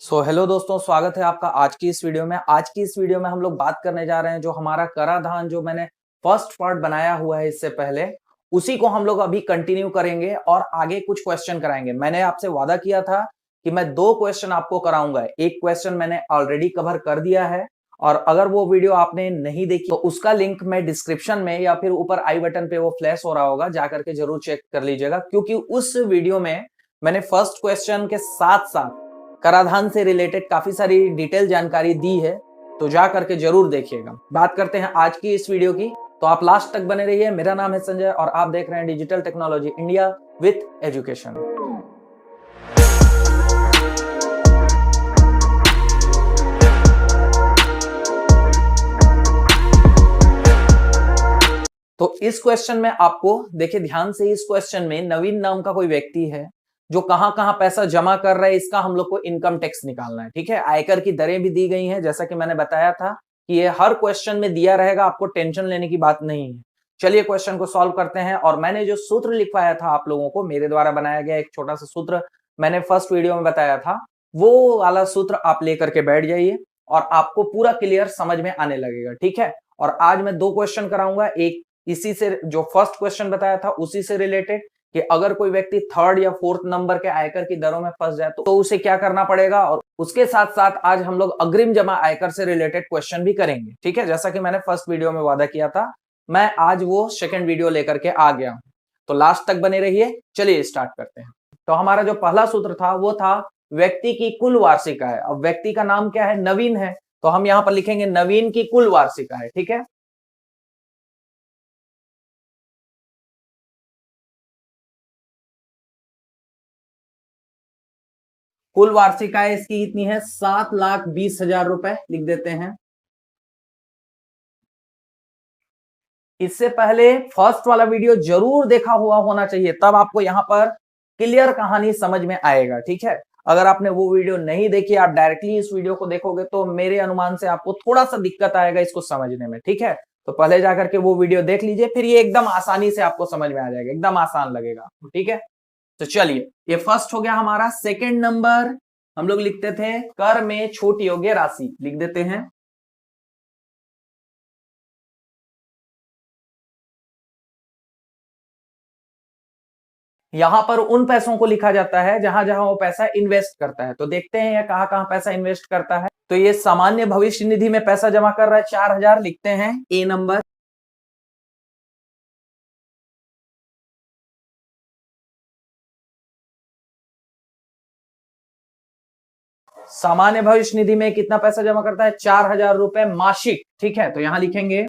Hello दोस्तों, स्वागत है आपका आज की इस वीडियो में। आज की इस वीडियो में हम लोग बात करने जा रहे हैं जो हमारा कराधान जो मैंने फर्स्ट पार्ट बनाया हुआ है इससे पहले, उसी को हम लोग अभी कंटिन्यू करेंगे और आगे कुछ क्वेश्चन कराएंगे। मैंने आपसे वादा किया था कि मैं 2 क्वेश्चन आपको कराऊंगा। एक क्वेश्चन मैंने ऑलरेडी कवर कर दिया है और अगर वो वीडियो आपने नहीं देखी तो उसका लिंक मैं डिस्क्रिप्शन में या फिर ऊपर आई बटन पे वो फ्लैश हो रहा होगा, जाकर के जरूर चेक कर लीजिएगा, क्योंकि उस वीडियो में मैंने फर्स्ट क्वेश्चन के साथ-साथ कराधान से रिलेटेड काफी सारी डिटेल जानकारी दी है, तो जा करके जरूर देखिएगा। बात करते हैं आज की इस वीडियो की, तो आप लास्ट तक बने रहिए। मेरा नाम है संजय और आप देख रहे हैं digital technology India with education. तो इस क्वेश्चन में आपको देखिए ध्यान से, इस क्वेश्चन में नवीन नाम का कोई व्यक्ति है जो कहां कहां पैसा जमा कर रहा है, इसका हम लोग को इनकम टैक्स निकालना है। ठीक है, आयकर की दरें भी दी गई हैं, जैसा कि मैंने बताया था कि ये हर क्वेश्चन में दिया रहेगा, आपको टेंशन लेने की बात नहीं है। चलिए क्वेश्चन को सॉल्व करते हैं। और मैंने जो सूत्र लिखवाया था आप लोगों को, मेरे द्वारा बनाया गया एक छोटा सा सूत्र मैंने फर्स्ट वीडियो में बताया था, वो वाला सूत्र आप लेकर के बैठ जाइए और आपको पूरा क्लियर समझ में आने लगेगा। ठीक है, और आज मैं 2 क्वेश्चन कराऊंगा, एक इसी से जो फर्स्ट क्वेश्चन बताया था उसी से रिलेटेड कि अगर कोई व्यक्ति 3rd या 4th नंबर के आयकर की दरों में फंस जाए तो उसे क्या करना पड़ेगा, और उसके साथ साथ आज हम लोग अग्रिम जमा आयकर से रिलेटेड क्वेश्चन भी करेंगे। ठीक है, जैसा कि मैंने फर्स्ट वीडियो में वादा किया था, मैं आज वो सेकंड वीडियो लेकर के आ गया हूं, तो लास्ट तक बने रहिए। चलिए स्टार्ट करते हैं। तो हमारा जो पहला सूत्र था वो था व्यक्ति की कुल वार्षिक आय। अब व्यक्ति का नाम क्या है, नवीन है, तो हम यहां पर लिखेंगे नवीन की कुल वार्षिक आय। ठीक है, कुल वार्षिक आय इसकी कितनी है, 7,20,000 रुपए लिख देते हैं। इससे पहले फर्स्ट वाला वीडियो जरूर देखा हुआ होना चाहिए, तब आपको यहां पर क्लियर कहानी समझ में आएगा। ठीक है, अगर आपने वो वीडियो नहीं देखी, आप डायरेक्टली इस वीडियो को देखोगे तो मेरे अनुमान से आपको थोड़ा सा दिक्कत आएगा इसको समझने में। ठीक है, तो पहले जाकर के वो वीडियो देख लीजिए, फिर ये एकदम आसानी से आपको समझ में आ जाएगा, एकदम आसान लगेगा। ठीक है, तो चलिए, ये फर्स्ट हो गया हमारा। सेकेंड नंबर हम लोग लिखते थे कर में छूट योग्य राशि, लिख देते हैं। यहां पर उन पैसों को लिखा जाता है जहां जहां वो पैसा इन्वेस्ट करता है। तो देखते हैं ये कहां कहां पैसा इन्वेस्ट करता है। तो ये सामान्य भविष्य निधि में पैसा जमा कर रहा है 4,000, लिखते हैं ए नंबर। सामान्य भविष्य निधि में कितना पैसा जमा करता है, 4,000 रुपए मासिक। ठीक है, तो यहां लिखेंगे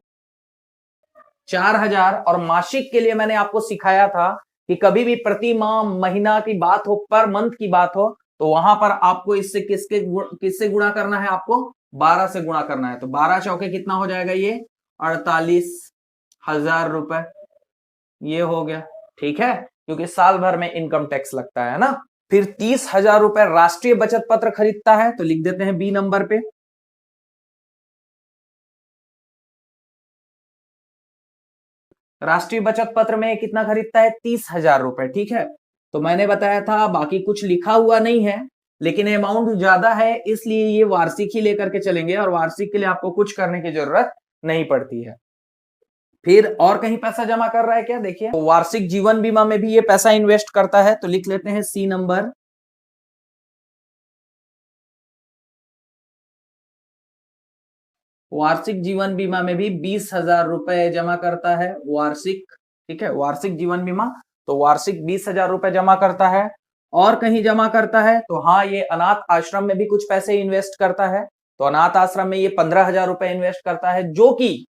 4,000। और मासिक के लिए मैंने आपको सिखाया था कि कभी भी प्रति माह, महीना की बात हो, पर मंथ की बात हो, तो वहां पर आपको इससे किससे गुणा करना है, आपको 12 से गुणा करना है। तो 12 चौके कितना हो जाएगा, ये 48,000 रुपए, ये हो गया। ठीक है, क्योंकि साल भर में इनकम टैक्स लगता है ना। फिर 30,000 रुपए राष्ट्रीय बचत पत्र खरीदता है, तो लिख देते हैं बी नंबर पे। राष्ट्रीय बचत पत्र में कितना खरीदता है, 30,000 रुपए। ठीक है, तो मैंने बताया था बाकी कुछ लिखा हुआ नहीं है, लेकिन अमाउंट ज्यादा है इसलिए ये वार्षिक ही लेकर के चलेंगे, और वार्षिक के लिए आपको कुछ करने की जरूरत नहीं पड़ती है। फिर और कहीं पैसा जमा कर रहा है क्या, देखिए, तो वार्षिक जीवन बीमा में भी ये पैसा इन्वेस्ट करता है, तो लिख लेते हैं सी नंबर। वार्षिक जीवन बीमा में भी 20,000 रुपए जमा करता है, वार्षिक। ठीक है, वार्षिक जीवन बीमा, तो वार्षिक 20,000 रुपए जमा करता है। और कहीं जमा करता है तो हाँ, ये अनाथ आश्रम में भी कुछ पैसे इन्वेस्ट करता है, तो अनाथ आश्रम में ये 15,000 रुपए इन्वेस्ट करता है, जो कि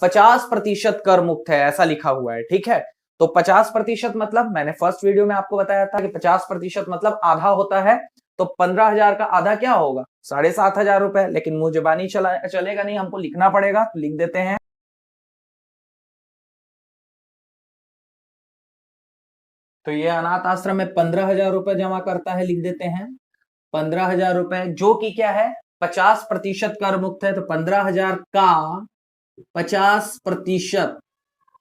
50% कर मुक्त है, ऐसा लिखा हुआ है। ठीक है, तो 50% मतलब मैंने फर्स्ट वीडियो में आपको बताया था कि 50% मतलब आधा होता है, तो 15,000 का आधा क्या होगा, 7,500 रुपए। लेकिन मुंह जुबानी चलेगा नहीं, हमको लिखना पड़ेगा, तो लिख देते हैं। तो ये अनाथ आश्रम में 15,000 रुपए जमा करता है, लिख देते हैं 15,000 रुपए, जो कि क्या है, 50% कर मुक्त है। तो 15,000 का 50%,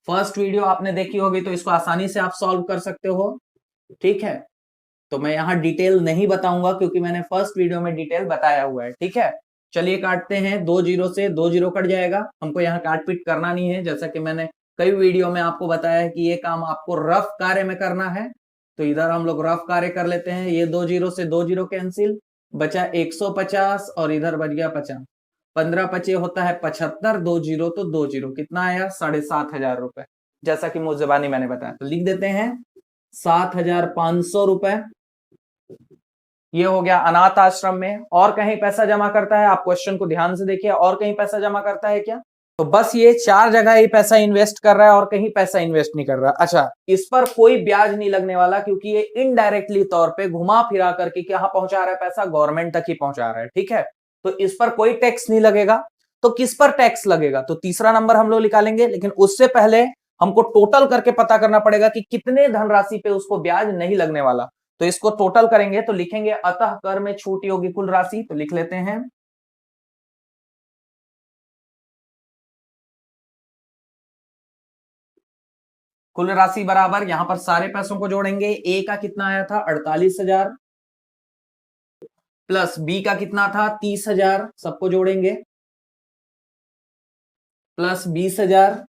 फर्स्ट वीडियो आपने देखी होगी तो इसको आसानी से आप सॉल्व कर सकते हो। ठीक है, तो मैं यहाँ डिटेल नहीं बताऊंगा क्योंकि मैंने फर्स्ट वीडियो में डिटेल बताया हुआ है, ठीक है। चलिए काटते हैं, 2 जीरो से 2 जीरो कट जाएगा, हमको यहाँ काट पीट करना नहीं है, जैसा कि मैंने कई वीडियो में आपको बताया है कि ये काम आपको रफ कार्य में करना है। तो इधर हम लोग रफ कार्य कर लेते हैं, ये 2 जीरो से 2 जीरो कैंसिल, बचा 150 और इधर बच गया 50, 15 पचे होता है 75, 2 जीरो तो 2 जीरो, कितना आया 7,500 रुपए, जैसा कि मुझजबानी मैंने बताया। तो लिख देते हैं 7,500 रुपए। ये हो गया अनाथ आश्रम में। और कहीं पैसा जमा करता है? आप क्वेश्चन को ध्यान से देखिए, और कहीं पैसा जमा करता है क्या? तो बस ये 4 जगह ही पैसा इन्वेस्ट कर रहा है और कहीं पैसा इन्वेस्ट नहीं कर रहा। अच्छा, इस पर कोई ब्याज नहीं लगने वाला क्योंकि ये इनडायरेक्टली तौर पे घुमा फिरा करके कहां पहुंचा रहा है पैसा? गवर्नमेंट तक ही पहुंचा रहा है, ठीक है। तो इस पर कोई टैक्स नहीं लगेगा। तो किस पर टैक्स लगेगा? तो तीसरा नंबर हम लोग निकालेंगे, लेकिन उससे पहले हमको टोटल करके पता करना पड़ेगा कि कितने धनराशि पे उसको ब्याज नहीं लगने वाला। तो इसको टोटल करेंगे तो लिखेंगे अतः कर में छूट योग्य कुल राशि। तो लिख लेते हैं कुल राशि बराबर, यहां पर सारे पैसों को जोड़ेंगे। ए का कितना आया था? 48,000, प्लस बी का कितना था? 30,000, सबको जोड़ेंगे, प्लस 20,000,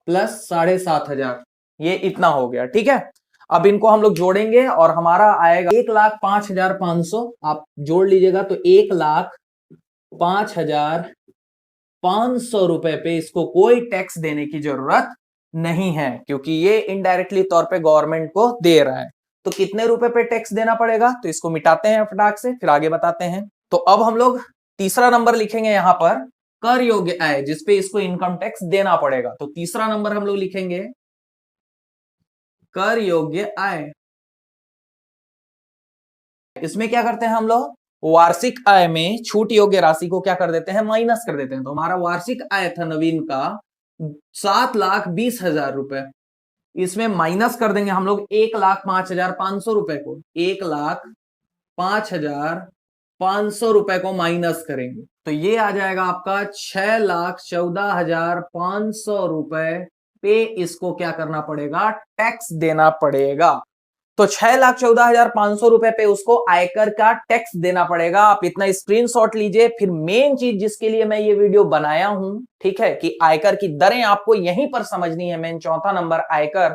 प्लस 7,500, ये इतना हो गया, ठीक है। अब इनको हम लोग जोड़ेंगे और हमारा आएगा 1,05,500। आप जोड़ लीजिएगा तो 1,05,500 रुपए पे इसको कोई टैक्स देने की जरूरत नहीं है क्योंकि ये इनडायरेक्टली तौर पे गवर्नमेंट को दे रहा है। तो कितने रुपए पे टैक्स देना पड़ेगा? तो इसको मिटाते हैं फटाक से, फिर आगे बताते हैं। तो अब हम लोग तीसरा नंबर लिखेंगे यहां पर कर योग्य आय, जिसपे इसको इनकम टैक्स देना पड़ेगा। तो तीसरा नंबर हम लोग लिखेंगे कर योग्य आय। इसमें क्या करते हैं हम लोग? वार्षिक आय में छूट योग्य राशि को क्या कर देते हैं? माइनस कर देते हैं। तो हमारा वार्षिक आय था नवीन का 7,20,000 रुपए, इसमें माइनस कर देंगे हम लोग 1,05,500 रुपए को, 1,05,500 रुपए को माइनस करेंगे तो ये आ जाएगा आपका 6,14,500 रुपए पे इसको क्या करना पड़ेगा? टैक्स देना पड़ेगा। तो 6,14,500 रुपए पे उसको आयकर का टैक्स देना पड़ेगा। आप इतना स्क्रीनशॉट लीजिए। फिर मेन चीज जिसके लिए मैं ये वीडियो बनाया हूं, ठीक है, कि आयकर की दरें आपको यहीं पर समझनी है। मेन चौथा नंबर आयकर,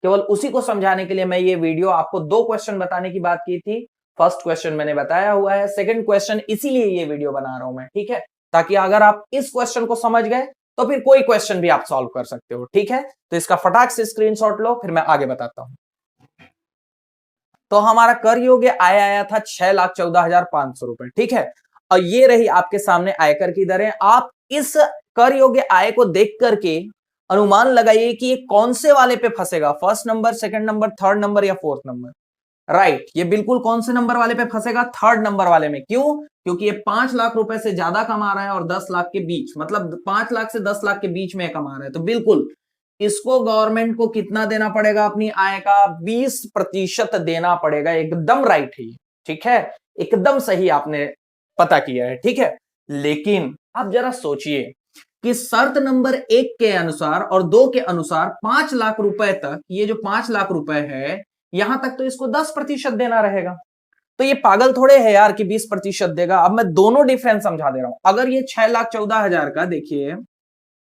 केवल उसी को समझाने के लिए मैं ये वीडियो आपको 2 क्वेश्चन बताने की बात की थी। फर्स्ट क्वेश्चन मैंने बताया हुआ है, सेकंड क्वेश्चन इसीलिए ये वीडियो बना रहा हूं मैं, ठीक है, ताकि अगर आप इस क्वेश्चन को समझ गए तो फिर कोई क्वेश्चन भी आप सॉल्व कर सकते हो, ठीक है। तो इसका फटाक से स्क्रीनशॉट लो, फिर मैं आगे बताता हूं। तो हमारा कर योग्य आय आया था 6,14,500 रुपए, ठीक है। और ये रही आपके सामने आयकर की दरें। आप इस कर योग्य आय को देख करके अनुमान लगाइए कि ये कौन से वाले पे फंसेगा? First number, second number, third number या फोर्थ नंबर? राइट, ये बिल्कुल कौन से नंबर वाले पे फंसेगा? थर्ड नंबर वाले में। क्यों? क्योंकि ये 5 लाख रुपए से ज्यादा कमा रहा है और 10 लाख के बीच, मतलब 5 लाख से 10 लाख के बीच में कमा रहा है। तो बिल्कुल इसको गवर्नमेंट को कितना देना पड़ेगा? अपनी आय का 20% देना पड़ेगा। एकदम राइट है, ठीक है, एकदम सही आपने पता किया है, ठीक है। लेकिन आप जरा सोचिए कि शर्त नंबर 1 के अनुसार और 2 के अनुसार 5 लाख रुपए तक, ये जो 5 लाख रुपए है यहां तक तो इसको 10% देना रहेगा। तो ये पागल थोड़े है यार कि 20% देगा। अब मैं दोनों डिफरेंस समझा दे रहा हूं। अगर ये 6,14,000 का, देखिए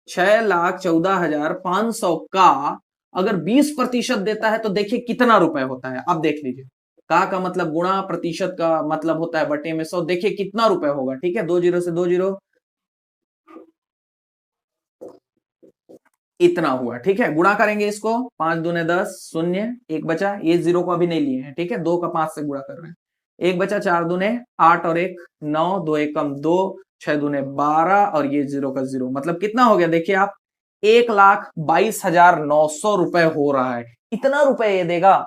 6,14,500 का अगर 20% देता है तो देखिए कितना रुपए होता है। अब देख लीजिए, का मतलब गुणा, प्रतिशत का मतलब होता है बटे में 100। देखिए कितना रुपए होगा, ठीक है। 2 जीरो से 2 जीरो, इतना हुआ, ठीक है। गुणा करेंगे इसको, 5 दूने 10, शून्य, एक बचा, ये जीरो को अभी नहीं लिए हैं, ठीक है, 2 का 5 से गुणा कर रहे हैं। एक बचा, 4 दूने 8 और 1 9, 2 एक कम 2, 6 दूने 12 और ये जीरो का जीरो, मतलब कितना हो गया? देखिए आप 1,22,900 रुपए हो रहा है। इतना रुपए ये देगा,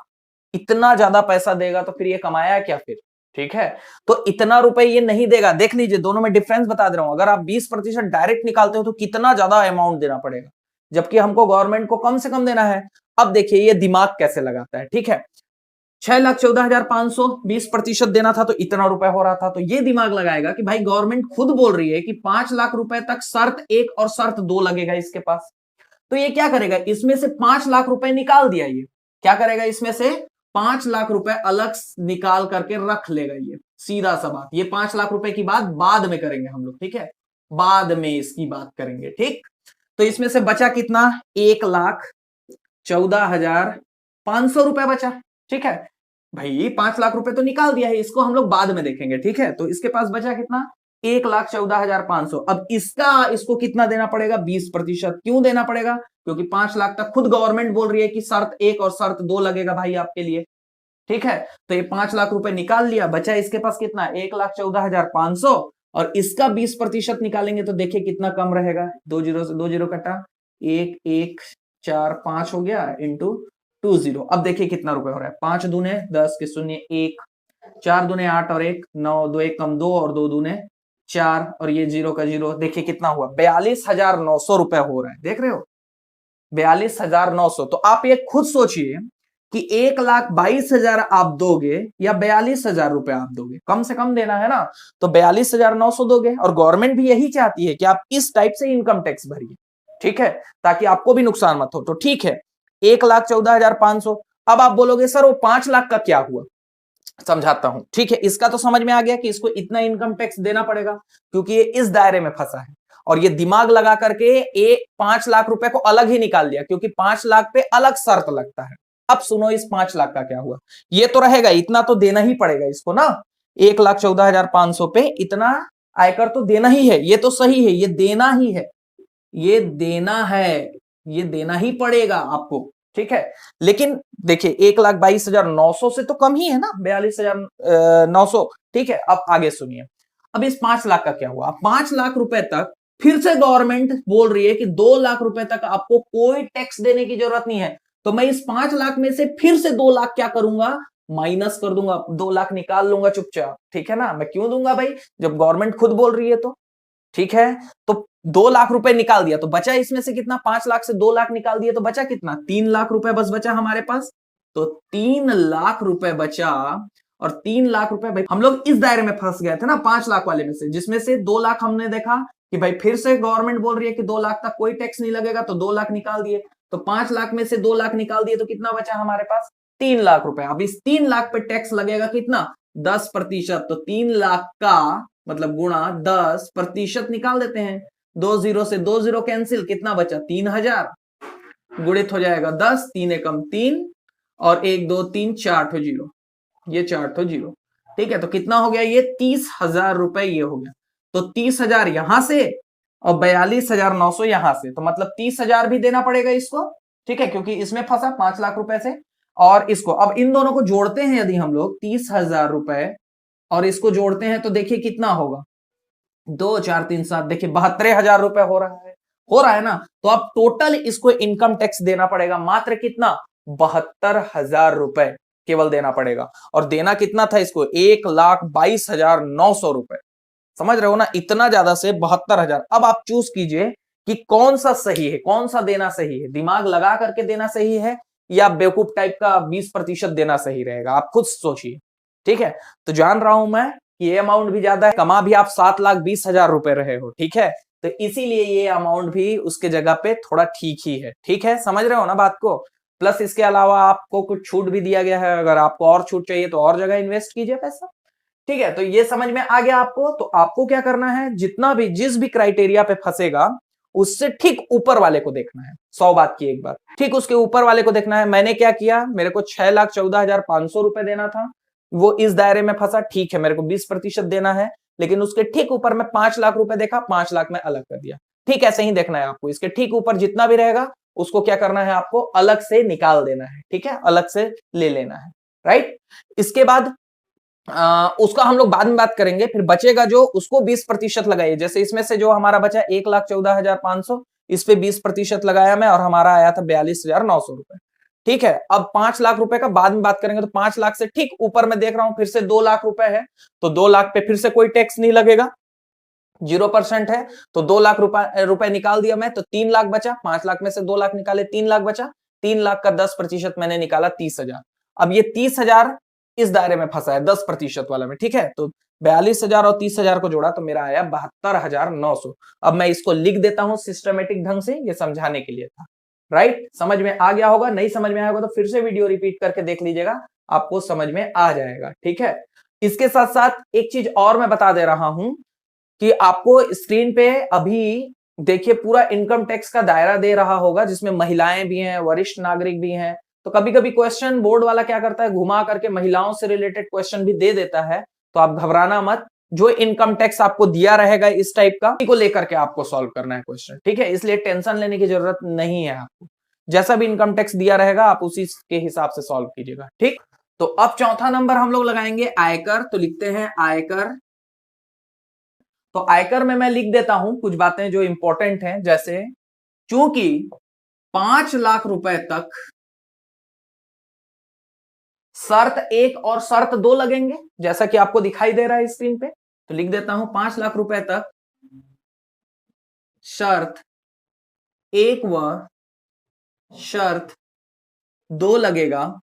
इतना ज्यादा पैसा देगा तो फिर ये कमाया क्या फिर? ठीक है, तो इतना रुपए ये नहीं देगा। देख लीजिए, दोनों में डिफरेंस बता दे रहा हूं। अगर आप 20% डायरेक्ट निकालते हो तो कितना ज्यादा अमाउंट देना पड़ेगा, जबकि हमको गवर्नमेंट को कम से कम देना है। अब देखिए ये दिमाग कैसे लगाता है, ठीक है। 6,14,500 20% देना था तो इतना रुपए हो रहा था। तो ये दिमाग लगाएगा कि भाई गवर्नमेंट खुद बोल रही है कि 5 लाख रुपए तक शर्त 1 और शर्त 2 लगेगा इसके पास। तो ये क्या करेगा? इसमें से 5 लाख रुपए निकाल दिया। ये क्या करेगा? इसमें से 5 लाख रुपए अलग निकाल करके रख लेगा। ये सीधा सा बात, ये 5 लाख रुपए की बात बाद में करेंगे हम लोग, ठीक है, बाद में इसकी बात करेंगे, ठीक। तो इसमें से बचा कितना, 1,14,500 रुपए बचा, ठीक है भाई। 5 लाख रुपए तो निकाल दिया है, इसको हम लोग बाद में देखेंगे, ठीक है। तो इसके पास बचा कितना, 1,14,500। अब इसको कितना देना पड़ेगा, 20%। क्यों देना पड़ेगा, क्योंकि 5 लाख तक खुद गवर्नमेंट बोल रही है कि शर्त 1 और शर्त 2 लगेगा भाई आपके लिए, ठीक है। तो ये 5 लाख रुपए निकाल लिया, बचा इसके पास कितना, 1,14,500, और इसका 20% निकालेंगे तो देखिए कितना कम रहेगा। 2 जीरो से 2 जीरो कटा, 1 1 4 5 हो गया इंटू 2 0। अब देखिए कितना रुपए हो रहा है, 5 दूने 10 के शून्य 1, 4 दूने 8 और 1 9, 2 1 कम 2 और 2 दूने 4, और ये 0 का 0, देखिए कितना हुआ, 42,900 रुपए हो रहा है, देख रहे हो, 42,900। तो आप ये खुद सोचिए कि 1,22,000 आप दोगे या 42,000 रुपए आप दोगे, कम से कम देना है ना, तो 42,900 दोगे। और गवर्नमेंट भी यही चाहती है कि आप इस टाइप से इनकम टैक्स भरिए, ठीक है, ताकि आपको भी नुकसान मत हो। तो ठीक है, 1,14,500। अब आप बोलोगे सर वो 5 लाख का क्या हुआ, समझाता हूं, ठीक है। इसका तो समझ में आ गया कि इसको इतना इनकम टैक्स देना पड़ेगा, क्योंकि ये इस दायरे में फंसा है। और ये दिमाग लगा करके ये 5 लाख रुपए को अलग ही निकाल दिया, क्योंकि 5 लाख पे अलग शर्त लगता है। अब सुनो इस 5 लाख का क्या हुआ, ये तो रहेगा, इतना तो देना ही पड़ेगा इसको ना, 1,14,500 पे इतना आयकर तो देना ही है, ये तो सही है, ये देना ही है, ये देना है, ये देना ही पड़ेगा आपको, ठीक है। लेकिन देखिए 1,22,900 से तो कम ही है ना, 42,900, ठीक है। अब आगे सुनिए, अब इस 5 लाख का क्या हुआ, 5 लाख रुपए तक फिर से गवर्नमेंट बोल रही है कि 2 लाख रुपए तक आपको कोई टैक्स देने की जरूरत नहीं है। तो मैं इस 5 लाख में से फिर से 2 लाख क्या करूंगा, माइनस कर दूंगा, 2 लाख निकाल लूंगा चुपचाप, ठीक है ना। मैं क्यों दूंगा भाई, जब गवर्नमेंट खुद बोल रही है तो, ठीक है। तो 2 लाख रुपए निकाल दिया, तो बचा इसमें से कितना, 5 लाख से 2 लाख निकाल दिया तो बचा कितना, 3 लाख रुपए बस बचा हमारे पास। तो 3 लाख रुपए बचा, और 3 लाख रुपए भाई हम लोग इस दायरे में फंस गए थे ना 5 लाख वाले में से, जिसमें से 2 लाख हमने देखा कि भाई फिर से गवर्नमेंट बोल रही है कि 2 लाख तक कोई टैक्स नहीं लगेगा, तो 2 लाख निकाल दिए। तो 5 लाख में से 2 लाख निकाल दिए तो कितना बचा हमारे पास, 3 लाख रुपए। अब इस 3 लाख पे टैक्स लगेगा कितना, 10%। तो 3 लाख का मतलब गुणा 10% निकाल देते हैं, 2 जीरो से 2 जीरो कैंसिल, कितना बचा, 3,000 गुणित हो जाएगा 10, 3 एकम 3 और 1 2 3 4 ठो जीरो, ये 4 ठो जीरो, ठीक है। तो कितना हो गया, ये 30,000 रुपए ये हो गया। तो 30,000 यहां से और 42,900 यहां से, तो मतलब 30,000 भी देना पड़ेगा इसको, ठीक है, क्योंकि इसमें फंसा 5 लाख रुपए से। और इसको अब इन दोनों को जोड़ते हैं यदि हम लोग 30,000 रुपए और इसको जोड़ते हैं तो देखिए कितना होगा, 2 4 3 7, देखिए 72,000 रुपए हो रहा है ना। तो अब टोटल इसको इनकम टैक्स देना पड़ेगा मात्र कितना, 72,000 रुपए केवल देना पड़ेगा। और देना कितना था इसको, 1,22,900 रुपए, समझ रहे हो ना, इतना ज्यादा से 72,000। अब आप चूज कीजिए कि कौन सा सही है, कौन सा देना सही है, दिमाग लगा करके देना सही है या बेवकूफ टाइप का 20% देना सही रहेगा, आप खुद सोचिए, ठीक है। तो जान रहा हूं मैं कि ये अमाउंट भी ज्यादा है, कमा भी आप 7,20,000 रुपए रहे हो, ठीक है, तो इसीलिए ये अमाउंट भी उसके जगह पे थोड़ा ठीक ही है, ठीक है, समझ रहे हो ना बात को। प्लस इसके अलावा आपको कुछ छूट भी दिया गया है, अगर आपको और छूट चाहिए तो और जगह इन्वेस्ट कीजिए पैसा, ठीक है। तो ये समझ में आ गया आपको। तो आपको क्या करना है, जितना भी जिस भी क्राइटेरिया पे फंसेगा उससे ठीक ऊपर वाले को देखना है, 100 बात की एक बात, ठीक उसके ऊपर वाले को देखना है। मैंने क्या किया, मेरे को 6,14,500 रुपए देना था, वो इस दायरे में फंसा, ठीक है, मेरे को 20% देना है, लेकिन उसके ठीक ऊपर मैं 5 लाख रुपए देखा, 5 लाख में अलग कर दिया, ठीक ऐसे ही देखना है आपको। इसके ठीक ऊपर जितना भी रहेगा उसको क्या करना है, आपको अलग से निकाल देना है, ठीक है, अलग से ले लेना है, राइट। इसके बाद उसका हम लोग बाद में बात करेंगे। फिर बचेगा जो, उसको 20% लगाइए। जैसे इसमें से जो हमारा बचा 1,14,500, इस पे 20% लगाया मैं और हमारा आया था 42,900 रुपए, ठीक है। अब 5 लाख रुपए का बाद में बात करेंगे। तो 5 लाख से ठीक ऊपर मैं देख रहा हूं फिर से 2 लाख रुपए है, तो 2 लाख पे फिर से कोई टैक्स नहीं लगेगा, 0% है। तो 2 लाख रुपए निकाल दिया मैं, तो 3 लाख बचा, 5 लाख में से 2 लाख निकाले, 3 लाख बचा, 3 लाख का 10% मैंने निकाला 30,000। अब ये 30,000 इस दायरे में फंसा है 10% वाला में, ठीक है। तो 42,000 और 30,000 को जोड़ा तो मेरा आया 72,900। अब मैं इसको लिख देता हूं सिस्टमेटिक ढंग से, ये समझाने के लिए था, राइट। समझ में आ गया होगा, नहीं समझ में आया होगा तो फिर से वीडियो रिपीट करके देख लीजिएगा, आपको समझ में आ जाएगा। ठीक है, इसके साथ साथ एक चीज और मैं बता दे रहा हूं कि आपको स्क्रीन पे अभी देखिए पूरा इनकम टैक्स का दायरा दे रहा होगा, जिसमें महिलाएं भी हैं, वरिष्ठ नागरिक भी हैं। तो कभी कभी क्वेश्चन बोर्ड वाला क्या करता है, घुमा करके महिलाओं से रिलेटेड क्वेश्चन भी दे देता है, तो आप घबराना मत। जो इनकम टैक्स आपको दिया रहेगा इस टाइप का, को लेकर के आपको सॉल्व करना है क्वेश्चन। ठीक है, इसलिए टेंशन लेने की जरूरत नहीं है आपको। जैसा भी इनकम टैक्स दिया रहेगा आप उसी के हिसाब से सॉल्व कीजिएगा। ठीक, तो अब चौथा नंबर हम लोग लगाएंगे आयकर। तो लिखते हैं आयकर। तो आयकर में मैं लिख देता हूं कुछ बातें जो इंपॉर्टेंट हैं, जैसे चूंकि 5 लाख रुपए तक शर्त 1 और शर्त 2 लगेंगे, जैसा कि आपको दिखाई दे रहा है स्क्रीन पे। तो लिख देता हूं 5 लाख रुपए तक शर्त 1 व शर्त 2 लगेगा।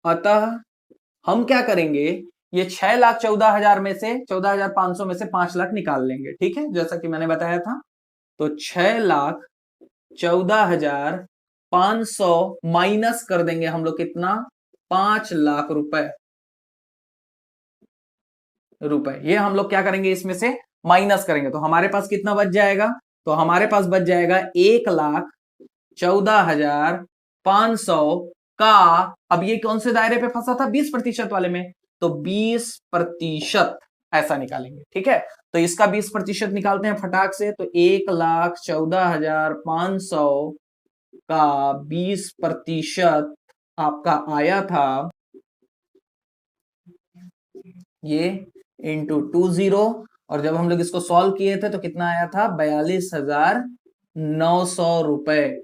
अतः हम क्या करेंगे, ये 6,14,000 में से 14,500 में से 5 लाख निकाल लेंगे। ठीक है, जैसा कि मैंने बताया था। तो 6,14,500 माइनस कर देंगे हम लोग कितना, 5 लाख रुपए। ये हम लोग क्या करेंगे, इसमें से माइनस करेंगे। तो हमारे पास कितना बच जाएगा, तो हमारे पास बच जाएगा 1,14,500 का, अब ये कौन से दायरे पे फंसा था, 20% वाले में, तो 20% ऐसा निकालेंगे। ठीक है, तो इसका 20% निकालते हैं फटाक से। तो 1,14,500 का 20% आपका आया था ये इंटू 20, और जब हम लोग इसको सॉल्व किए थे तो कितना आया था, 42,900 रुपए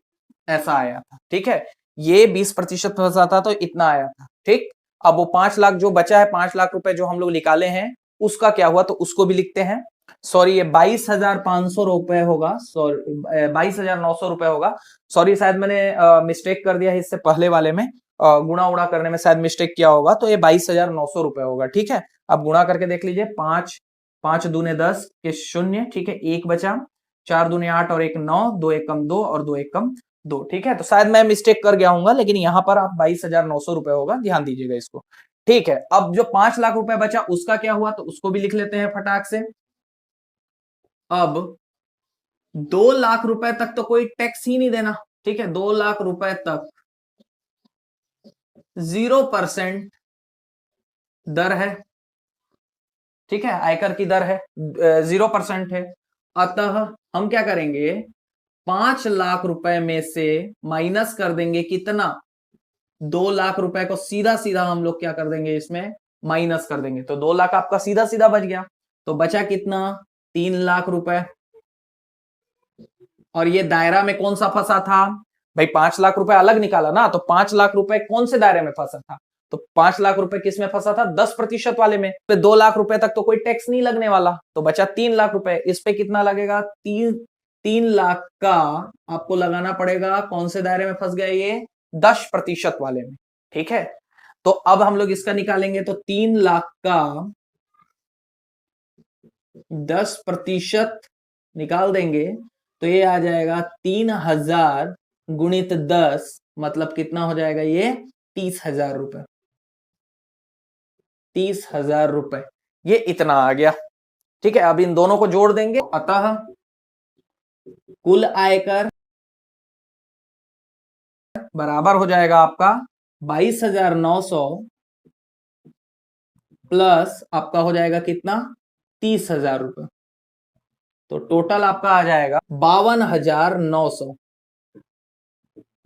ऐसा आया था। ठीक है, ये 20% फंसा था तो इतना आया था। ठीक, अब वो 5 लाख जो बचा है, 5 लाख रुपए जो हम लोग निकाले हैं, उसका क्या हुआ, तो उसको भी लिखते हैं। सॉरी, ये 22,500 रुपए होगा, सॉरी 22,900 रुपए होगा। सॉरी, शायद मैंने मिस्टेक कर दिया है इससे पहले वाले में, गुणा उड़ा करने में शायद मिस्टेक किया होगा, तो ये 22,900 रुपए होगा। ठीक है, अब गुणा करके देख लीजिए, 5 दूने 10 के 0। ठीक है, 1 बचा, 4 दूने 8 और 1 9, 2 एकम 2 और 2 एकम 2। ठीक है, तो शायद मैं मिस्टेक कर गया हूँ, लेकिन यहाँ पर आप 22,900 रुपए होगा, ध्यान दीजिएगा इसको। ठीक है, अब जो 5 लाख रुपए बचा उसका क्या हुआ, तो उसको भी लिख लेते हैं फटाक से। अब 2 लाख रुपए तक तो कोई टैक्स ही नहीं देना। ठीक है, 2 लाख रुपए तक 0% दर है। ठीक है, आयकर की दर है 0% है। अतः हम क्या करेंगे, 5 लाख रुपए में से माइनस कर देंगे कितना, 2 लाख रुपए को सीधा सीधा हम लोग क्या कर देंगे, इसमें माइनस कर देंगे। तो 2 लाख आपका सीधा सीधा बच गया, तो बचा कितना, 3 लाख रुपए। और ये दायरा में कौन सा फंसा था भाई, 5 लाख रुपए अलग निकाला ना, तो 5 लाख रुपए कौन से दायरे में फंसा था, तो 5 लाख रुपए किस में फंसा था, 10% वाले में। तो 2 लाख रुपए तक तो कोई टैक्स नहीं लगने वाला, तो बचा 3 लाख रुपए। इस पे कितना लगेगा, 3 लाख का आपको लगाना पड़ेगा, कौन से दायरे में फंस गया ये, 10% वाले में। ठीक है, तो अब हम लोग इसका निकालेंगे, तो 3 लाख का 10% निकाल देंगे, तो ये आ जाएगा 3,000 गुणित 10, मतलब कितना हो जाएगा ये, 30,000 रुपए। 30,000 रुपए, ये इतना आ गया। ठीक है, अब इन दोनों को जोड़ देंगे। अतः कुल आयकर बराबर हो जाएगा आपका 22,900 प्लस आपका हो जाएगा कितना, 30,000 रुपए। तो टोटल आपका आ जाएगा 52,900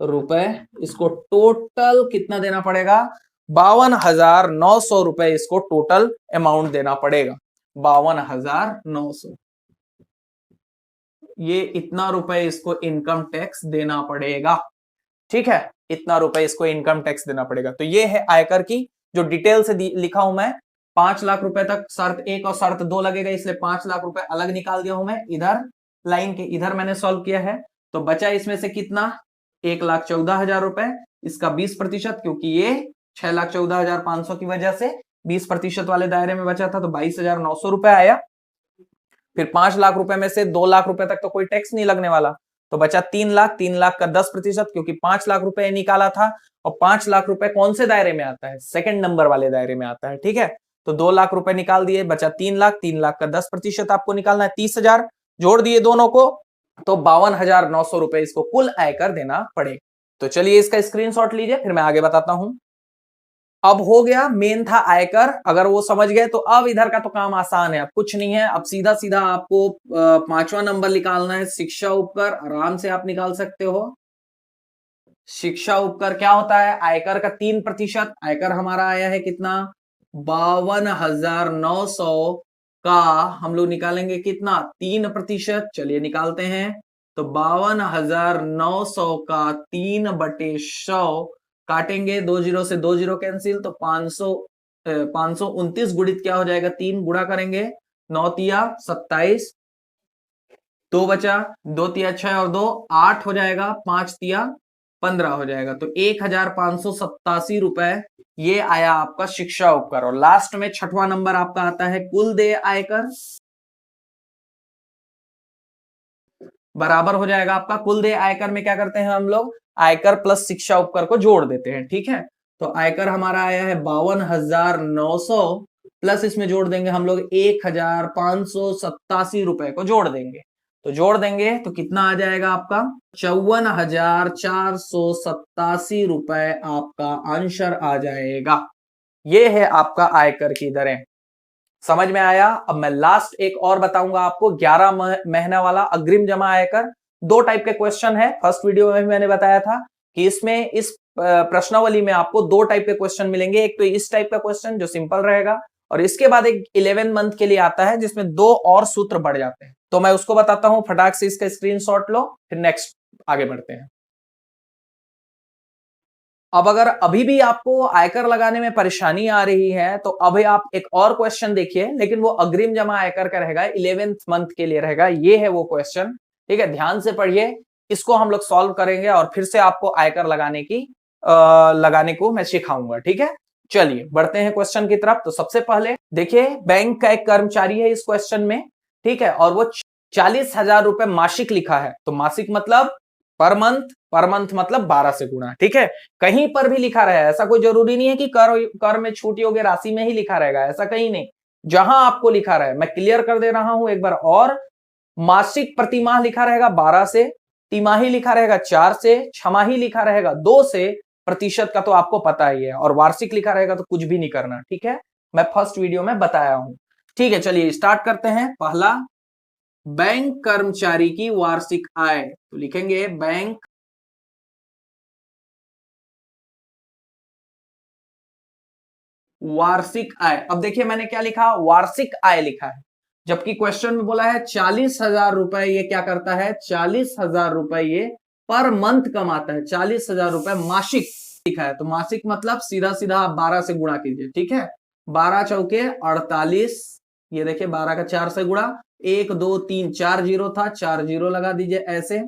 रुपए। इसको टोटल कितना देना पड़ेगा, 52,900 रुपए इसको टोटल अमाउंट देना पड़ेगा, 52,900। ये इतना रुपए इसको इनकम टैक्स देना पड़ेगा। ठीक है, इतना रुपए इसको इनकम टैक्स देना पड़ेगा। तो ये है आयकर की जो डिटेल से लिखा हूं मैं। 5 लाख रुपए तक शर्त 1 और शर्त 2 लगेगा, इसलिए 5 लाख रुपए अलग निकाल दिया हूं मैं, इधर लाइन के इधर मैंने सॉल्व किया है। तो बचा इसमें से कितना, 1,14,000 रुपए, इसका 20%, क्योंकि ये 6,14,500 की वजह से 20% वाले दायरे में बचा था, तो 22,900 रुपए आया। फिर 5 लाख रुपए में से 2 लाख रुपए तक तो कोई टैक्स नहीं लगने वाला, तो बचा 3 लाख। 3 लाख का 10%, क्योंकि 5 लाख रुपए निकाला था और 5 लाख रुपए कौन से दायरे में आता है, सेकंड नंबर वाले दायरे में आता है। ठीक है, तो 2 लाख रुपए निकाल दिए, बचा 3 लाख। 3 लाख का 10% आपको निकालना है 30,000, जोड़ दिए दोनों को तो 52,900 रुपए इसको कुल आयकर देना पड़ेगा। तो चलिए इसका स्क्रीनशॉट लीजिए, फिर मैं आगे बताता हूं। अब हो गया, मेन था आयकर, अगर वो समझ गए तो अब इधर का तो काम आसान है, अब कुछ नहीं है। अब सीधा सीधा आपको 5वां नंबर निकालना है, शिक्षा उपकर। आराम से आप निकाल सकते हो। शिक्षा उपकर क्या होता है, आयकर का 3%। आयकर हमारा आया है कितना, 52,900 का हम लोग निकालेंगे कितना, 3%। चलिए निकालते हैं। तो 52,900 का 3/100 काटेंगे, 2 जीरो से 2 जीरो कैंसिल, तो 529 गुणित क्या हो जाएगा, 3 गुणा करेंगे, 9 तिया 27, 2 बचा, 2 तिया 6 और 2 8 हो जाएगा, 5 तिया 15 हो जाएगा। तो 1,587 रुपए ये आया आपका शिक्षा उपकर। और लास्ट में 6वां नंबर आपका आता है कुल देय आयकर, बराबर हो जाएगा आपका कुल देय आयकर में क्या करते हैं हम लोग, आयकर प्लस शिक्षा उपकर को जोड़ देते हैं। ठीक है, तो आयकर हमारा आया है 52,900 प्लस इसमें जोड़ देंगे हम लोग 1,587 रुपए को जोड़ देंगे। तो जोड़ देंगे तो कितना आ जाएगा आपका, 54,487 रुपए आपका आंसर आ जाएगा। ये है आपका आयकर की दरें। समझ में आया। अब मैं लास्ट एक और बताऊंगा आपको, 11 महीना वाला अग्रिम जमा आयकर। 2 टाइप के क्वेश्चन है, फर्स्ट वीडियो में भी मैंने बताया था कि इसमें इस प्रश्नावली में आपको 2 टाइप के क्वेश्चन मिलेंगे। एक तो इस टाइप का क्वेश्चन जो सिंपल रहेगा, और इसके बाद एक 11 मंथ के लिए आता है जिसमें 2 और सूत्र बढ़ जाते हैं। तो मैं उसको बताता हूं, फटाक से इसका स्क्रीनशॉट लो, फिर नेक्स्ट आगे बढ़ते हैं। अब अगर अभी भी आपको आयकर लगाने में परेशानी आ रही है तो अभी आप एक और क्वेश्चन देखिए, लेकिन वो अग्रिम जमा आयकर का रहेगा, 11th मंथ के लिए रहेगा। ये है वो क्वेश्चन, ठीक है, ध्यान से पढ़िए, इसको हम लोग सॉल्व करेंगे और फिर से आपको आयकर लगाने को मैं सिखाऊंगा। ठीक है, चलिए बढ़ते हैं क्वेश्चन की तरफ। तो सबसे पहले देखिए, बैंक का एक कर्मचारी है इस क्वेश्चन में, ठीक है, और वो 40,000 रुपए मासिक लिखा है। तो मासिक मतलब पर मंथ मतलब 12 से गुणा। ठीक है, कहीं पर भी लिखा रहे, ऐसा कोई जरूरी नहीं है कि कर में छूट योग्य राशि में ही लिखा रहेगा, ऐसा कहीं नहीं, जहां आपको लिखा रहे, मैं क्लियर कर दे रहा हूं एक बार और। मासिक प्रतिमाह लिखा रहेगा 12 से, तिमाही लिखा रहेगा 4 से, छमाही लिखा रहेगा 2 से, प्रतिशत का तो आपको पता ही है, और वार्षिक लिखा रहेगा तो कुछ भी नहीं करना। ठीक है, मैं फर्स्ट वीडियो में बताया हूं। ठीक है, चलिए स्टार्ट करते हैं। पहला, बैंक कर्मचारी की वार्षिक आय, तो लिखेंगे बैंक वार्षिक आय। अब देखिए मैंने क्या लिखा, वार्षिक आय लिखा है, जबकि क्वेश्चन में बोला है 40,000 रुपए ये क्या करता है, 40,000 रुपए ये पर मंथ कमाता है, 40,000 रुपए मासिक लिखा है। तो मासिक मतलब सीधा सीधा आप 12 से गुणा कीजिए। ठीक है, 12 चौके 48, ये देखिए 12 का 4 से गुणा, 1 2 3 4 जीरो था, 4 जीरो लगा दीजिए ऐसे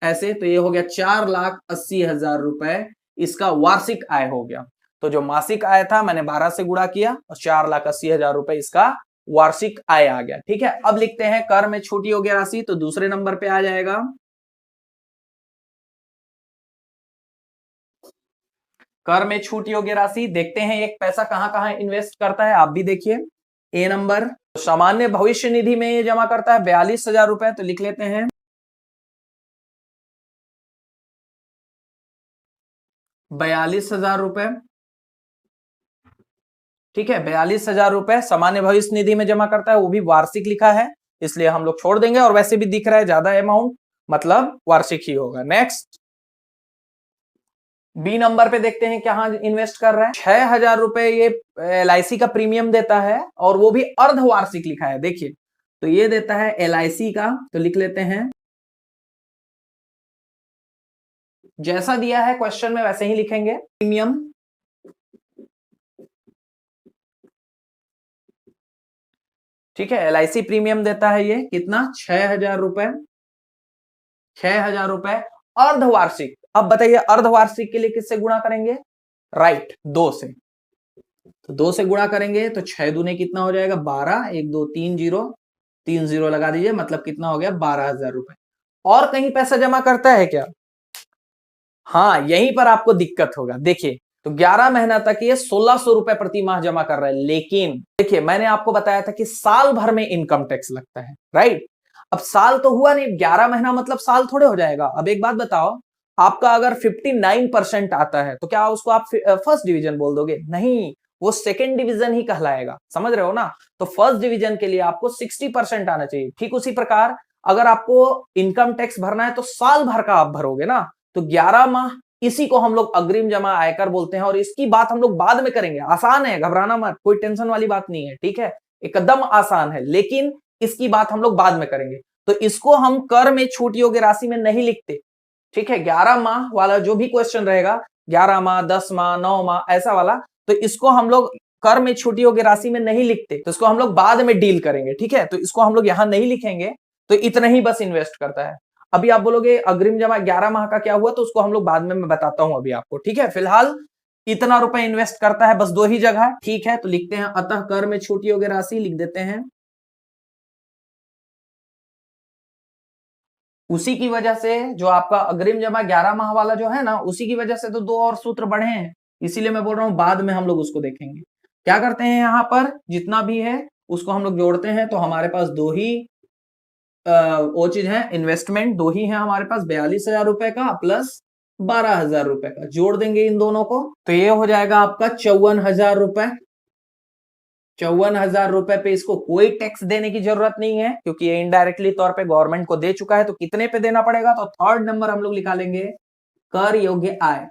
ऐसे, तो ये हो गया 4,80,000 रुपए इसका वार्षिक आय हो गया। तो जो मासिक आय था मैंने 12 से गुणा किया और 4,80,000 रुपए इसका वार्षिक आय आ गया। ठीक है, अब लिखते हैं कर में छूटी योग्य राशि, तो दूसरे नंबर पे आ जाएगा। कर में छूट योग्य राशि देखते हैं, एक पैसा कहां कहां इन्वेस्ट करता है, आप भी देखिए। ए नंबर, सामान्य भविष्य निधि में ये जमा करता है 42,000 रुपए, तो लिख लेते हैं 42,000 रुपए। ठीक है, 42,000 रुपए सामान्य भविष्य निधि में जमा करता है, वो भी वार्षिक लिखा है, इसलिए हम लोग छोड़ देंगे, और वैसे भी दिख रहा है ज्यादा अमाउंट, मतलब वार्षिक ही होगा। नेक्स्ट, बी नंबर पे देखते हैं कहां इन्वेस्ट कर रहा है, 6,000 रुपए ये LIC का प्रीमियम देता है, और वो भी अर्धवार्षिक लिखा है। देखिए, तो ये देता है LIC का, तो लिख लेते हैं जैसा दिया है क्वेश्चन में वैसे ही लिखेंगे, प्रीमियम। ठीक है, LIC प्रीमियम देता है, ये कितना, 6,000 रुपए, 6,000 रुपए अर्धवार्षिक। अब बताइए अर्धवार्षिक के लिए किससे गुणा करेंगे, राइट, 2 से। तो 2 से गुणा करेंगे तो 6 दूने कितना हो जाएगा, 12, 1 2 3 जीरो, 3 जीरो लगा दीजिए, मतलब कितना हो गया, 12,000 रुपए। और कहीं पैसा जमा करता है क्या? हाँ, यहीं पर आपको दिक्कत होगा। देखिए, तो 11 महीना तक ये 1600 रुपए प्रति माह जमा कर रहा है, लेकिन देखिए मैंने आपको बताया था कि साल भर में इनकम टैक्स लगता है, राइट? अब साल तो हुआ नहीं, 11 महीना मतलब साल थोड़े हो जाएगा। अब एक बात बताओ, आपका अगर 59% आता है तो क्या उसको आप फर्स्ट डिवीजन बोल दोगे? नहीं, वो सेकेंड डिवीजन ही कहलाएगा, समझ रहे हो ना? तो फर्स्ट डिवीजन के लिए आपको 60% आना चाहिए। ठीक उसी प्रकार अगर आपको इनकम टैक्स भरना है तो साल भर का आप भरोगे ना, तो 11 माह, इसी को हम लोग अग्रिम जमा आयकर बोलते हैं। और इसकी बात हम लोग बाद में करेंगे, आसान है, घबराना मत, कोई टेंशन वाली बात नहीं है, ठीक है? एकदम आसान है, लेकिन इसकी बात हम लोग बाद में करेंगे। तो इसको हम कर में छूट योग्य राशि में नहीं लिखते, ठीक है? 11 माह वाला जो भी क्वेश्चन रहेगा, 11 माह, 10 माह, 9 माह, ऐसा वाला, तो इसको हम लोग कर में छूटी योग्य राशि में नहीं लिखते, तो इसको हम लोग बाद में डील करेंगे, ठीक है? तो इसको हम लोग यहां नहीं लिखेंगे, तो इतना ही बस इन्वेस्ट करता है। अभी आप बोलोगे अग्रिम जमा 11 माह का क्या हुआ, तो उसको हम लोग बाद में मैं बताता हूं अभी आपको, ठीक है? फिलहाल इतना रुपए इन्वेस्ट करता है बस 2 ही जगह, ठीक है? तो लिखते हैं अतः कर में छूटी योग्य राशि लिख देते हैं। उसी की वजह से जो आपका अग्रिम जमा 11 माह वाला जो है ना, उसी की वजह से तो 2 और सूत्र बढ़े हैं, इसीलिए मैं बोल रहा हूं बाद में हम लोग उसको देखेंगे। क्या करते हैं, यहां पर जितना भी है उसको हम लोग जोड़ते हैं, तो हमारे पास दो ही वो चीज है, इन्वेस्टमेंट दो ही है हमारे पास, 42,000 रुपए का प्लस 12,000 रुपए का, जोड़ देंगे इन दोनों को, तो ये हो जाएगा आपका 54,000 रुपए। 54,000 रुपए पे इसको कोई टैक्स देने की जरूरत नहीं है, क्योंकि ये इनडायरेक्टली तौर पे गवर्नमेंट को दे चुका है। तो कितने पे देना पड़ेगा, तो थर्ड नंबर हम लोग निकालेंगे, कर योग्य आय।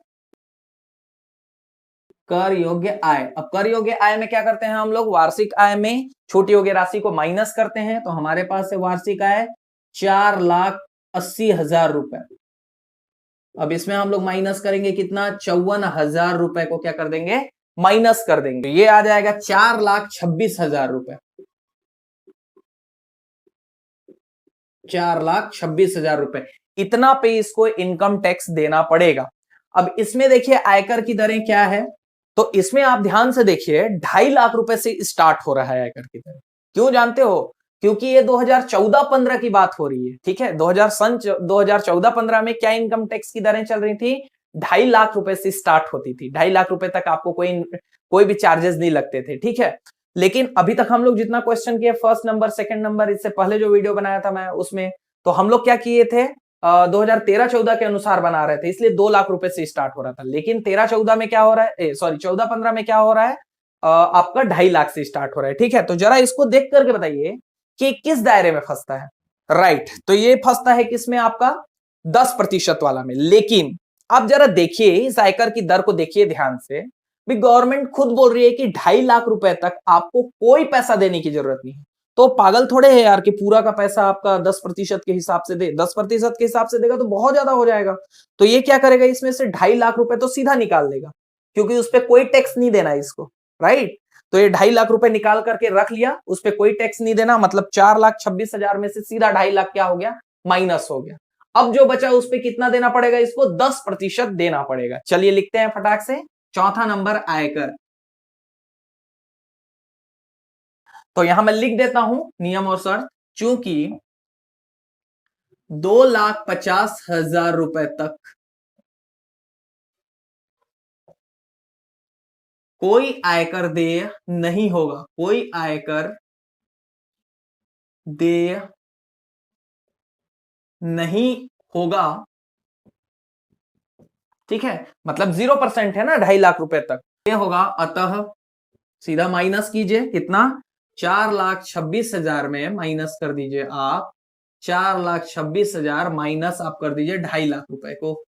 कर योग्य आय, अब कर योग्य आय में क्या करते हैं हम लोग, वार्षिक आय में छोटी योग्य राशि को माइनस करते हैं, तो हमारे पास है वार्षिक आय 4,80,000 रुपए। अब इसमें हम लोग माइनस करेंगे कितना, 54,000 रुपए को क्या कर देंगे, माइनस कर देंगे, ये आ जाएगा 4,26,000 रुपए। 4,26,000 रुपए, इतना पे इसको इनकम टैक्स देना पड़ेगा। अब इसमें देखिए आयकर की दरें क्या है, तो इसमें आप ध्यान से देखिए 2.5 लाख रुपए से स्टार्ट हो रहा है आयकर की दर। क्यों जानते हो, क्योंकि ये 2014-15 की बात हो रही है, ठीक है? 2014-15 में क्या इनकम टैक्स की दरें चल रही थी, 2.5 लाख रुपए से स्टार्ट होती थी। 2.5 लाख रुपए तक आपको कोई भी चार्जेस नहीं लगते थे, ठीक है? लेकिन अभी तक हम लोग जितना क्वेश्चन किए, फर्स्ट नंबर, सेकंड नंबर, इससे पहले जो वीडियो बनाया था मैं उसमें, तो हम लोग क्या किए थे, 2013-14 के अनुसार बना रहे थे, इसलिए 2 लाख रुपए से स्टार्ट हो रहा था। लेकिन 13-14 में क्या हो रहा है, सॉरी 14-15 में क्या हो रहा है, आपका 2.5 लाख से स्टार्ट हो रहा है, ठीक है? तो जरा इसको देख करके बताइए कि किस दायरे में फंसता है, राइट? तो ये फंसता है किसमें, आपका 10% वाला में। लेकिन आप जरा देखिए इस आयकर की दर को, देखिए ध्यान से, भी गवर्नमेंट खुद बोल रही है कि 2.5 लाख रुपए तक आपको कोई पैसा देने की जरूरत नहीं है। तो पागल थोड़े है यार कि पूरा का पैसा आपका 10% के हिसाब से दे, 10% के हिसाब से देगा तो बहुत ज्यादा हो जाएगा। तो ये क्या करेगा, इसमें से 2.5 लाख रुपए तो सीधा निकाल देगा, क्योंकि उस पर कोई टैक्स नहीं देना है इसको, राइट? तो ये 2.5 लाख रुपए निकाल करके रख लिया, उस पर कोई टैक्स नहीं देना, मतलब 4,26,000 में से सीधा 2.5 लाख क्या हो गया, माइनस हो गया। अब जो बचा उस पर कितना देना पड़ेगा, इसको 10% देना पड़ेगा। चलिए लिखते हैं फटाक से, चौथा नंबर आयकर। तो यहां मैं लिख देता हूं नियम और शर्त, चूंकि 2,50,000 रुपए तक कोई आयकर देय नहीं होगा, कोई आयकर देय नहीं होगा, ठीक है? मतलब 0% है ना 2.5 लाख रुपए तक, ये होगा। अतः सीधा माइनस कीजिए, कितना, 4,26,000 में माइनस कर दीजिए आप, 4,26,000 माइनस आप कर दीजिए 2.5 लाख रुपए को।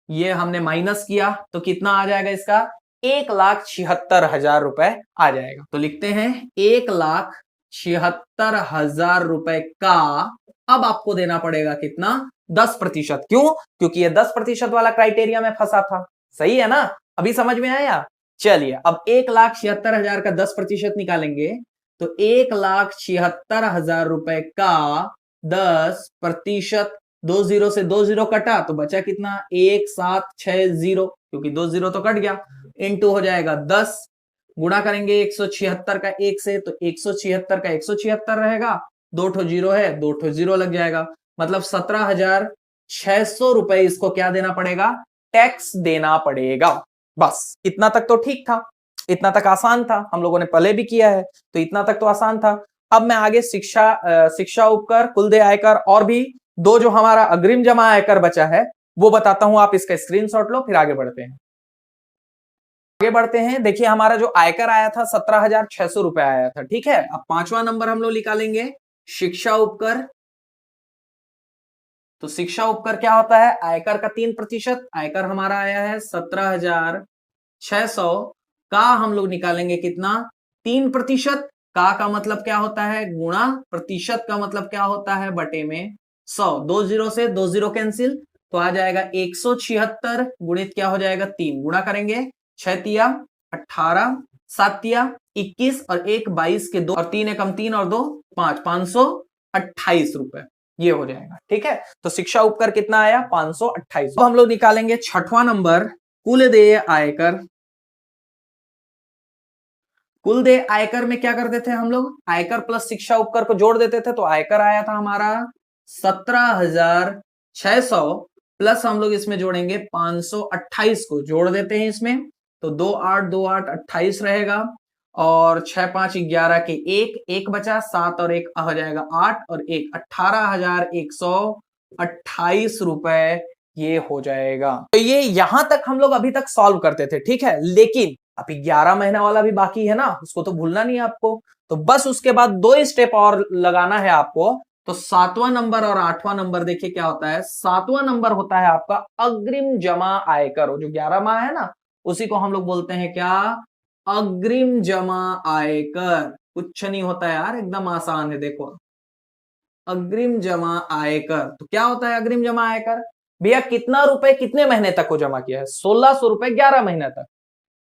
ये हमने माइनस किया तो कितना आ जाएगा इसका, 1,76,000 रुपए आ जाएगा। तो लिखते हैं 1,76,000 रुपए का अब आपको देना पड़ेगा कितना, 10%। क्यों, क्योंकि ये 10% वाला क्राइटेरिया में फंसा था, सही है ना? अभी समझ में आया? चलिए अब 1,76,000 का 10% निकालेंगे, तो 1,76,000 रुपए का 10%, 2 जीरो से 2 जीरो कटा तो बचा कितना, 1,760, क्योंकि 2 जीरो तो कट गया, इनटू हो जाएगा 10, गुणा करेंगे 176 का 1 से, तो 176 का 176 रहेगा, 2 ठो जीरो है, 2 ठो जीरो लग जाएगा, मतलब 17,600 रुपए इसको क्या देना पड़ेगा, टैक्स देना पड़ेगा। बस इतना तक तो ठीक था, इतना तक आसान था, हम लोगों ने पहले भी किया है, तो इतना तक तो आसान था। अब मैं आगे शिक्षा उपकर, कुलदेय आयकर और भी दो जो हमारा अग्रिम जमा आयकर बचा है वो बताता हूं, आप इसका स्क्रीनशॉट लो, फिर आगे बढ़ते हैं। आगे बढ़ते हैं, देखिए हमारा जो आयकर आया था 17,600 रुपए आया था, ठीक है। अब पांचवा नंबर हम लोग निकालेंगे शिक्षा उपकर। तो शिक्षा उपकर क्या होता है, आयकर का 3%, आयकर हमारा आया है 17,600 का हम लोग निकालेंगे कितना, 3%। का मतलब क्या होता है, गुणा, प्रतिशत का मतलब क्या होता है, बटे में 100। 2 जीरो से 2 जीरो कैंसिल, तो आ जाएगा 176 गुणित क्या हो जाएगा 3, गुणा करेंगे 6 तिया 18, 7 तिया 21 और 1 22 के 2 और 3 एकम 3 और 2 5, 528 रुपए ये हो जाएगा, ठीक है। तो शिक्षा उपकर कितना आया, 528। तो हम लोग निकालेंगे छठवां नंबर, कुल देय आयकर। कुल देय आयकर में क्या करते थे हम लोग, आयकर प्लस शिक्षा उपकर को जोड़ देते थे, तो आयकर आया था हमारा 17,600 प्लस हम लोग इसमें जोड़ेंगे 528 को जोड़ देते हैं इसमें, तो 2 8 2 8 28 रहेगा और 6 5 11 के एक बचा, 7 और 1 हो जाएगा 8 और 1 18,128 रुपए ये हो जाएगा। तो ये यहां तक हम लोग अभी तक सॉल्व करते थे, ठीक है। लेकिन अभी 11 महीना वाला भी बाकी है ना, उसको तो भूलना नहीं है आपको। तो बस उसके बाद 2 स्टेप और लगाना है आपको। तो 7वां नंबर और 8वां नंबर देखिए क्या होता है। 7वां नंबर होता है आपका अग्रिम जमा आयकर, जो 11 माह है ना उसी को हम लोग बोलते हैं क्या, अग्रिम जमा आयकर। कुछ नहीं होता है यार, एकदम आसान है, देखो अग्रिम जमा आयकर। तो क्या होता है अग्रिम जमा आयकर, भैया कितना रुपए कितने महीने तक को जमा किया है, 1600 रुपए 11 महीने तक।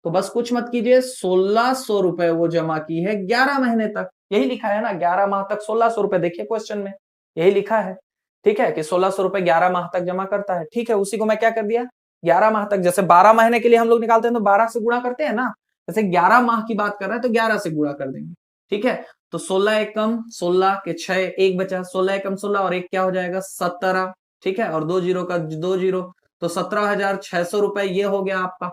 तो बस कुछ मत कीजिए, 1600 रुपए वो जमा की है 11 महीने तक, यही लिखा है ना, 11 माह तक 1600 रुपए, देखिए क्वेश्चन में यही लिखा है, ठीक है, कि 1600 रुपए 11 माह तक जमा करता है, ठीक है। उसी को मैं क्या कर दिया 11 माह तक, जैसे 12 महीने के लिए हम लोग निकालते हैं तो 12 से गुणा करते हैं ना, जैसे 11 माह की बात कर रहे हैं तो 11 से गुणा कर देंगे, ठीक है। तो 16 एकम 16 के 6 एक बचा, 16 एकम 16 और एक क्या हो जाएगा 17, ठीक है, और 2 जीरो का 2 जीरो, तो 17,600 रुपए ये हो गया आपका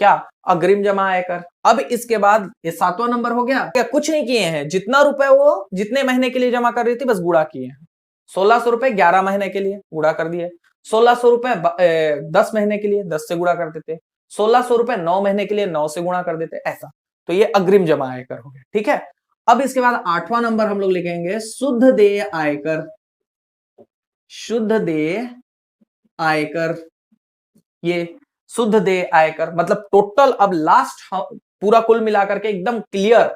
क्या, अग्रिम जमा आयकर। अब इसके बाद ये 7वां नंबर हो गया, क्या कुछ नहीं किए हैं, जितना रुपए वो जितने महीने के लिए जमा कर रही थी बस गुणा किए हैं। 1600 रुपए 11 महीने के लिए गुणा कर दिए, 1600 रुपए 10 महीने के लिए 10 से गुणा कर देते, 1600 रुपए 9 महीने के लिए 9 से गुणा कर देते, ऐसा। तो ये अग्रिम जमा आयकर हो गया, ठीक है। अब इसके बाद 8वां नंबर हम लोग लिखेंगे शुद्ध देय आयकर। शुद्ध देय आयकर, ये शुद्ध देय आयकर मतलब टोटल, अब लास्ट पूरा कुल मिलाकर के एकदम क्लियर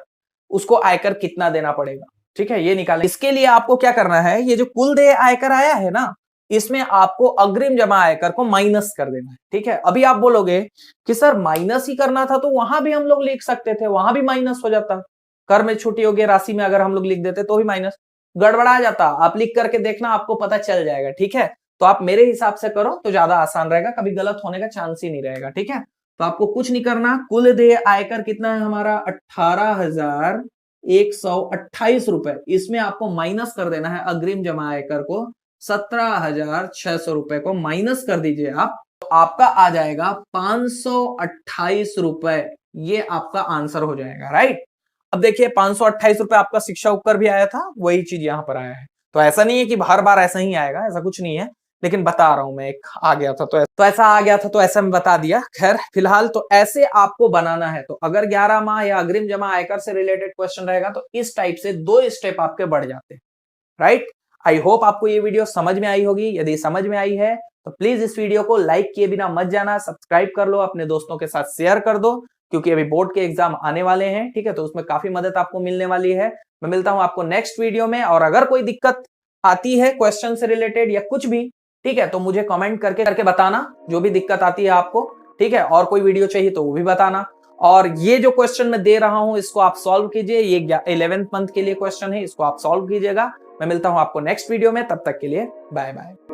उसको आयकर कितना देना पड़ेगा, ठीक है, ये निकालें। इसके लिए आपको क्या करना है, ये जो कुल देय आयकर आया है ना इसमें आपको अग्रिम जमा आयकर को माइनस कर देना है, ठीक है। अभी आप बोलोगे कि सर माइनस ही करना था, तो वहां भी हम लोग लिख सकते थे, वहां भी माइनस हो जाता, कर में छुट्टी होगी राशि में अगर हम लोग लिख देते तो भी माइनस, गड़बड़ा जाता। आप लिख करके देखना, आपको पता चल जाएगा, ठीक है। तो आप मेरे हिसाब से करो तो ज्यादा आसान रहेगा, कभी गलत होने का चांस ही नहीं रहेगा, ठीक है। तो आपको कुछ नहीं करना, कुल देय आयकर कितना है हमारा 18,128 रुपए, इसमें आपको माइनस कर देना है अग्रिम जमा आयकर को, 17,600 रुपए को माइनस कर दीजिए आप, तो आपका आ जाएगा 528 रुपए, ये आपका आंसर हो जाएगा, राइट। अब देखिए 528 रुपए आपका शिक्षा उपकर भी आया था, वही चीज यहां पर आया है। तो ऐसा नहीं है कि हर बार ऐसा ही आएगा, ऐसा कुछ नहीं है, लेकिन बता रहा हूं मैं, एक आ गया था तो ऐसा आ गया था तो ऐसा मैं बता दिया। खैर फिलहाल तो ऐसे आपको बनाना है, तो अगर 11 माह या अग्रिम जमा आयकर से रिलेटेड क्वेश्चन रहेगा तो इस टाइप से 2 स्टेप आपके बढ़ जाते हैं, राइट। आई होप आपको ये वीडियो समझ में आई होगी, यदि समझ में आई है तो प्लीज इस वीडियो को लाइक किए बिना मत जाना, सब्सक्राइब कर लो, अपने दोस्तों के साथ शेयर कर दो, क्योंकि अभी बोर्ड के एग्जाम आने वाले हैं, ठीक है, तो उसमें काफी मदद आपको मिलने वाली है। मैं मिलता हूं आपको नेक्स्ट वीडियो में, और अगर कोई दिक्कत आती है क्वेश्चन से रिलेटेड या कुछ भी, ठीक है, तो मुझे कमेंट करके बताना जो भी दिक्कत आती है आपको, ठीक है, और कोई वीडियो चाहिए तो वो भी बताना। और ये जो क्वेश्चन मैं दे रहा हूं इसको आप सॉल्व कीजिए, ये 11th मंथ के लिए क्वेश्चन है, इसको आप सॉल्व कीजिएगा। मैं मिलता हूं आपको नेक्स्ट वीडियो में, तब तक के लिए बाय बाय।